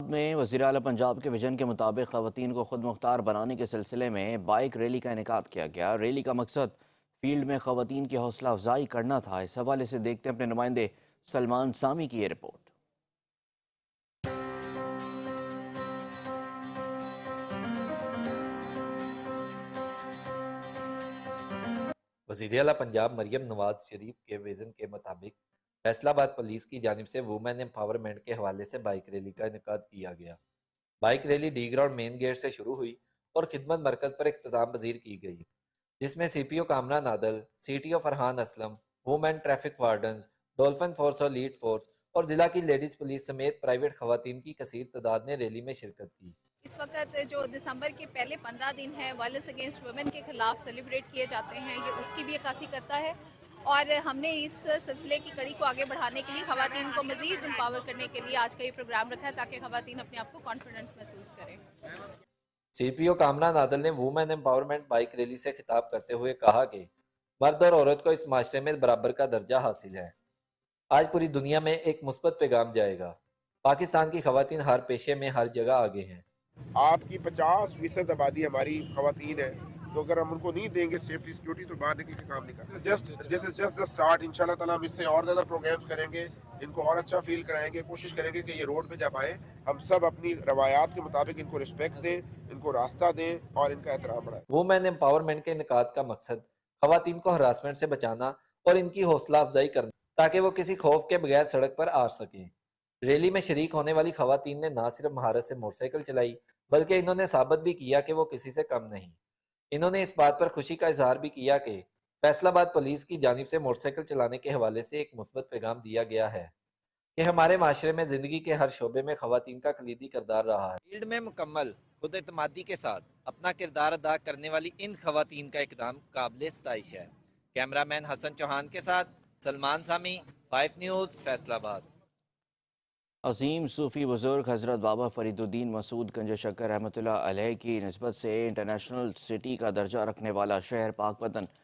میں وزیر اعلیٰ پنجاب کے ویژن کے مطابق خواتین کو خود مختار بنانے کے سلسلے میں بائیک ریلی کا انعقاد کیا گیا۔ ریلی کا مقصد فیلڈ میں خواتین کی حوصلہ افزائی کرنا تھا۔ اس حوالے سے دیکھتے ہیں اپنے نمائندے سلمان سامی کی یہ رپورٹ۔ وزیر اعلیٰ پنجاب مریم نواز شریف کے ویژن کے مطابق فیصل آباد پولیس کی جانب سے وومن امپاورمنٹ کے حوالے سے بائیک ریلی کا انعقاد کیا گیا۔ Bike rally D ground main gate سے شروع ہوئی اور خدمت مرکز پر اختتام پذیر کی گئی، جس میں C P O Kamran Adil, C T O Farhan Aslam, women traffic wardens, dolphin force اور لیڈ فورس اور ضلع کی لیڈیز پولیس سمیت پرائیویٹ خواتین کی کثیر تعداد نے ریلی میں شرکت کی۔ اس وقت جو دسمبر کے پہلے 15 دن ہیں وائلنس اگینسٹ ویمن کے خلاف سیلیبریٹ کیے جاتے ہیں، یہ اس کی بھی عکاسی کرتا ہے، اور ہم نے اس سلسلے کی کڑی کو آگے بڑھانے کے لیے خواتین کو مزید امپاور کرنے کے لیے آج کا یہ پروگرام رکھا ہے تاکہ خواتین اپنے آپ کو کانفیڈنٹ محسوس کریں۔ سی پی او کامران عادل نے وومن امپاورمنٹ بائیک ریلی سے خطاب کرتے ہوئے کہا کہ مرد اور عورت کو اس معاشرے میں برابر کا درجہ حاصل ہے۔ آج پوری دنیا میں ایک مثبت پیغام جائے گا۔ پاکستان کی خواتین ہر پیشے میں ہر جگہ آگے ہیں۔ آپ کی 50% آبادی ہماری خواتین ہے، تو اگر ہم ان کو نہیں دیں گے سیفٹی سیکیورٹی تو باہر نکل کے کام نہیں کر سکتے۔ جسٹ اسٹارٹ، انشاءاللہ تعالیٰ ہم اس سے اور زیادہ پروگرامز کریں گے، ان کو اور اچھا فیل کرائیں گے، کوشش کریں گے کہ یہ روڈ پہ جب آئیں ہم سب اپنی روایات کے مطابق ان کو رسپیکٹ دیں، ان کو راستہ دیں اور ان کا احترام بڑھائیں۔ وومن امپاورمنٹ کے انعقاد کا مقصد خواتین کو ہراسمنٹ سے بچانا اور ان کی حوصلہ افزائی کرنا تاکہ وہ کسی خوف کے بغیر سڑک پر آ سکیں۔ ریلی میں شریک ہونے والی خواتین نے نہ صرف مہارت سے موٹر سائیکل چلائی بلکہ انہوں نے ثابت بھی کیا کہ وہ کسی سے کم نہیں۔ انہوں نے اس بات پر خوشی کا اظہار بھی کیا کہ فیصل آباد پولیس کی جانب سے موٹر سائیکل چلانے کے حوالے سے ایک مثبت پیغام دیا گیا ہے کہ ہمارے معاشرے میں زندگی کے ہر شعبے میں خواتین کا کلیدی کردار رہا ہے۔ فیلڈ میں مکمل خود اعتمادی کے ساتھ اپنا کردار ادا کرنے والی ان خواتین کا اقدام قابل ستائش ہے۔ کیمرہ مین حسن چوہان کے ساتھ سلمان سامی، 5 نیوز، فیصل آباد۔ عظیم صوفی بزرگ حضرت بابا فرید الدین مسعود گنج شکر رحمۃ اللہ علیہ کی نسبت سے انٹرنیشنل سٹی کا درجہ رکھنے والا شہر پاک پتن